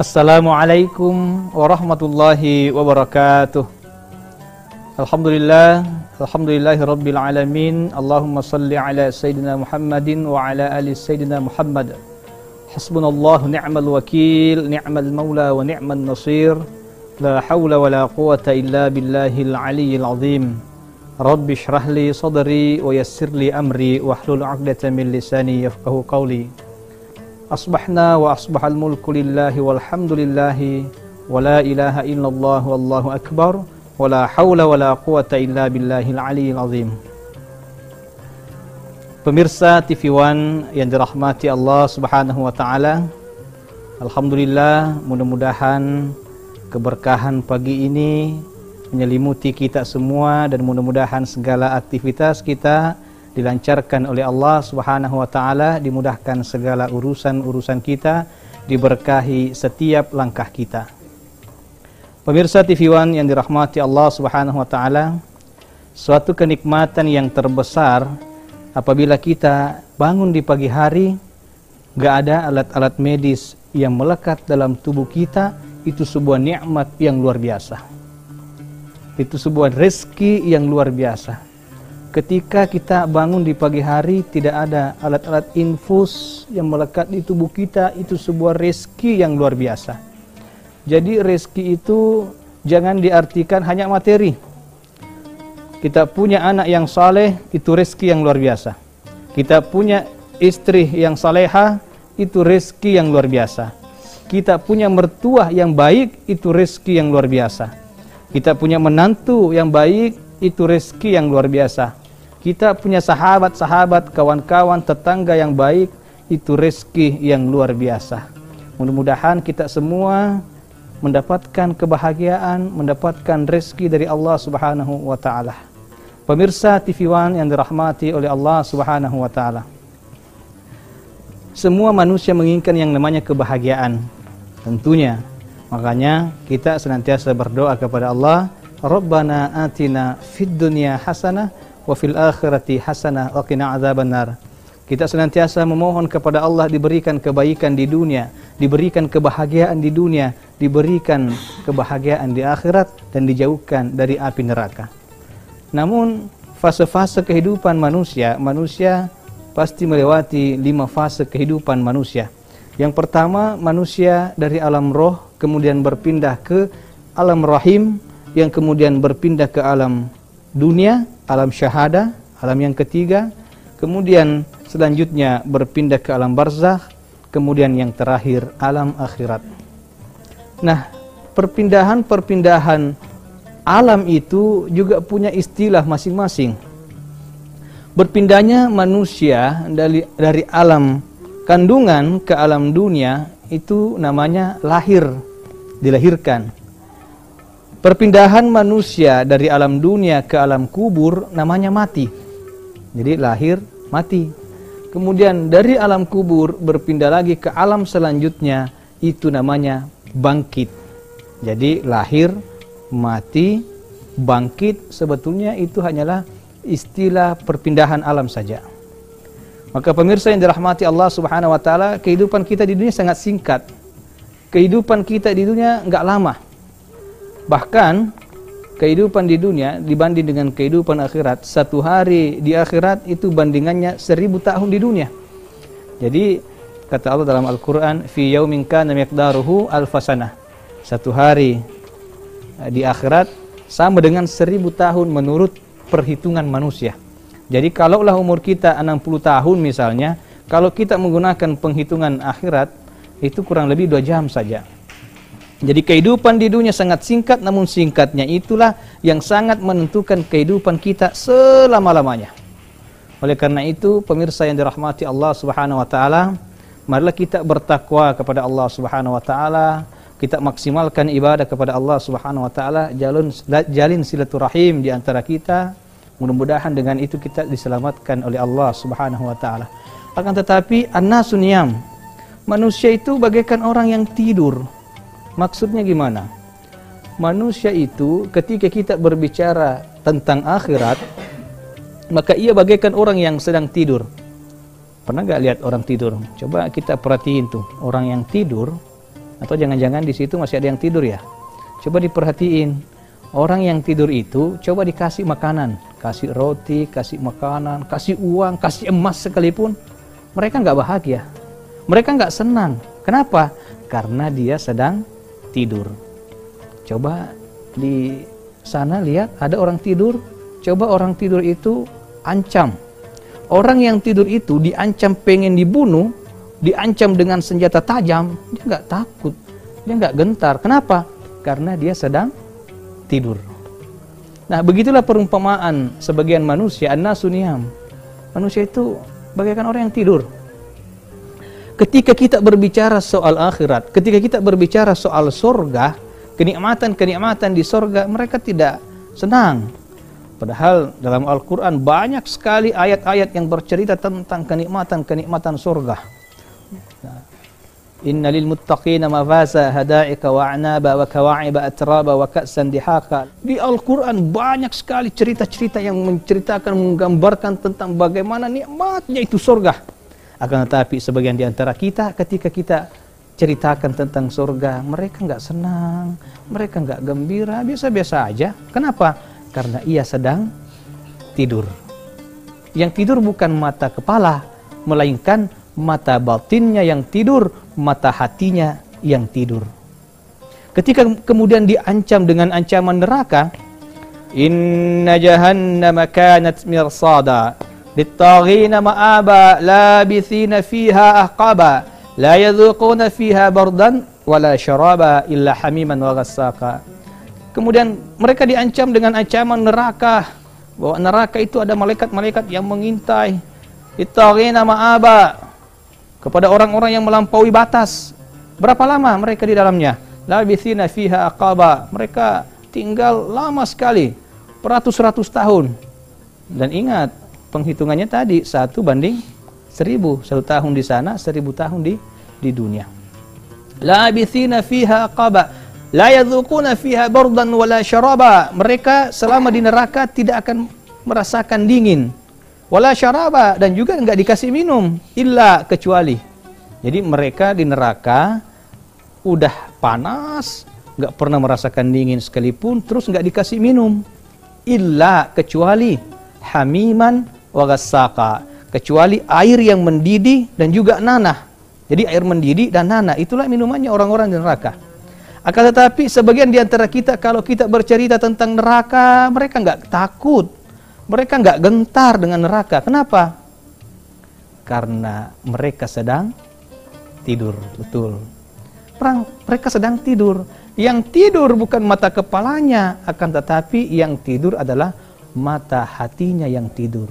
Assalamualaikum warahmatullahi wabarakatuh. Alhamdulillahi rabbil alamin. Allahumma salli ala Sayyidina Muhammadin wa ala ali Sayyidina Muhammad. Hasbunallahu ni'mal wakil, ni'mal maula wa ni'mal nasir. La hawla wa la quwata illa billahil aliyyil azim. Rabbi shrah li sadri wa yassir li amri wahlul 'uqdatam min lisani yafqahu qawli. Asbahna wa asbahal mulku lillahi walhamdulillahi wa la ilaha illallah wallahu akbar wa la hawla wa la quwata illa billahil aliyyil azim. Pemirsa TV One yang dirahmati Allah Subhanahu wa taala, alhamdulillah, mudah-mudahan keberkahan pagi ini menyelimuti kita semua dan mudah-mudahan segala aktivitas kita dilancarkan oleh Allah Subhanahu wa taala, dimudahkan segala urusan-urusan kita, diberkahi setiap langkah kita. Pemirsa TV One yang dirahmati Allah Subhanahu wa taala, suatu kenikmatan yang terbesar apabila kita bangun di pagi hari, gak ada alat-alat medis yang melekat dalam tubuh kita, itu sebuah nikmat yang luar biasa. Itu sebuah rezeki yang luar biasa. Ketika kita bangun di pagi hari, tidak ada alat-alat infus yang melekat di tubuh kita, itu sebuah rezeki yang luar biasa. Jadi rezeki itu jangan diartikan hanya materi. Kita punya anak yang saleh, itu rezeki yang luar biasa. Kita punya istri yang saleha, itu rezeki yang luar biasa. Kita punya mertua yang baik, itu rezeki yang luar biasa. Kita punya menantu yang baik, itu rezeki yang luar biasa. Kita punya sahabat-sahabat, kawan-kawan, tetangga yang baik, itu rezeki yang luar biasa. Mudah-mudahan kita semua mendapatkan kebahagiaan, mendapatkan rezeki dari Allah Subhanahu wa taala. Pemirsa TV One yang dirahmati oleh Allah Subhanahu wa taala, semua manusia menginginkan yang namanya kebahagiaan, tentunya. Makanya kita senantiasa berdoa kepada Allah, Rabbana atina fid dunya hasanah wa fil akhirati hasanah wa qina adzabannar. Kita senantiasa memohon kepada Allah diberikan kebaikan di dunia, diberikan kebahagiaan di dunia, diberikan kebahagiaan di akhirat, dan dijauhkan dari api neraka. Namun fase-fase kehidupan manusia pasti melewati 5 fase kehidupan manusia. Yang pertama, manusia dari alam roh kemudian berpindah ke alam rahim, yang kemudian berpindah ke alam dunia, alam syahada, alam yang ketiga, kemudian selanjutnya berpindah ke alam barzakh, kemudian yang terakhir alam akhirat. Nah, perpindahan alam itu juga punya istilah masing-masing. Berpindahnya manusia dari alam kandungan ke alam dunia itu namanya lahir, dilahirkan. Perpindahan manusia dari alam dunia ke alam kubur namanya mati. Jadi lahir, mati. Kemudian dari alam kubur berpindah lagi ke alam selanjutnya, itu namanya bangkit. Jadi lahir, mati, bangkit, sebetulnya itu hanyalah istilah perpindahan alam saja. Maka pemirsa yang dirahmati Allah Subhanahu wa taala, kehidupan kita di dunia sangat singkat. Kehidupan kita di dunia enggak lama. Bahkan kehidupan di dunia dibanding dengan kehidupan akhirat, 1 hari di akhirat itu bandingannya 1000 tahun di dunia. Jadi kata Allah dalam Al-Quran, fi yaumin kana miqdaruhu alfasanah. 1 hari di akhirat sama dengan 1000 tahun menurut perhitungan manusia. Jadi kalaulah umur kita 60 tahun misalnya, kalau kita menggunakan penghitungan akhirat, itu kurang lebih 2 jam saja. Jadi kehidupan di dunia sangat singkat, namun singkatnya itulah yang sangat menentukan kehidupan kita selama-lamanya. Oleh karena itu, pemirsa yang dirahmati Allah Subhanahu wa taala, marilah kita bertakwa kepada Allah Subhanahu wa taala, kita maksimalkan ibadah kepada Allah Subhanahu wa taala, jalin silaturahim di antara kita. Mudah-mudahan dengan itu kita diselamatkan oleh Allah Subhanahu wa taala. Akan tetapi an-nasu niyam, manusia itu bagaikan orang yang tidur. Maksudnya gimana? Manusia itu ketika kita berbicara tentang akhirat, maka ia bagaikan orang yang sedang tidur. Pernah gak lihat orang tidur? Coba kita perhatiin tuh, orang yang tidur Atau jangan-jangan di situ masih ada yang tidur ya? Coba diperhatiin. Orang yang tidur itu coba dikasih makanan, kasih roti, kasih makanan, kasih uang, kasih emas sekalipun, mereka nggak bahagia, mereka nggak senang. Kenapa? Karena dia sedang tidur. Coba di sana lihat ada orang tidur, coba orang tidur itu ancam. Orang yang tidur itu diancam pengen dibunuh, diancam dengan senjata tajam, dia nggak takut, dia nggak gentar. Kenapa? Karena dia sedang tidur. Nah, begitulah perumpamaan sebagian manusia, an-nasu niyam. Manusia itu bagaikan orang yang tidur. Ketika kita berbicara soal akhirat, ketika kita berbicara soal surga, kenikmatan-kenikmatan di surga, mereka tidak senang. Padahal dalam Al-Quran banyak sekali ayat-ayat yang bercerita tentang kenikmatan-kenikmatan surga. Inna lil muttaqina mafaza hadaika wa a'naba wa kawa'iba atraba wa ka'san dihaka. Di Al-Quran banyak sekali cerita-cerita yang menceritakan, menggambarkan tentang bagaimana nikmatnya itu surga. Akan tetapi sebagian di antara kita ketika kita ceritakan tentang surga, mereka nggak senang, mereka nggak gembira, biasa-biasa aja. Kenapa? Karena ia sedang tidur. Yang tidur bukan mata kepala, melainkan mata batinnya yang tidur, mata hatinya yang tidur. Ketika kemudian diancam dengan ancaman neraka, inna jahannama kanat mirsada littaghina ma'aba labithina fiha ahqaba la yadhuquna fiha bardan wala syaraba illa hamiman wa ghassaka. Kemudian mereka diancam dengan ancaman neraka, bahwa neraka itu ada malaikat-malaikat yang mengintai. Littaghina ma'aba, kepada orang-orang yang melampaui batas. Berapa lama mereka di dalamnya? Labithina fiha aqaba, mereka tinggal lama sekali, beratus-ratus tahun. Dan ingat, penghitungannya tadi 1:1000, 1 tahun di sana, 1000 tahun di dunia. Labithina fiha aqaba, la yadhuquna fiha bardan wala syaraba, mereka selama di neraka tidak akan merasakan dingin. Wala syaraba, dan juga enggak dikasih minum, illa kecuali. Jadi mereka di neraka udah panas, enggak pernah merasakan dingin sekalipun, terus enggak dikasih minum. Illa kecuali hamiman wa ghassaka, kecuali air yang mendidih dan juga nanah. Jadi air mendidih dan nanah itulah minumannya orang-orang di neraka. Akan tetapi sebagian di antara kita kalau kita bercerita tentang neraka, mereka enggak takut. Mereka nggak gentar dengan neraka. Kenapa? Karena mereka sedang tidur. Betul. Mereka sedang tidur. Yang tidur bukan mata kepalanya, akan tetapi yang tidur adalah mata hatinya yang tidur.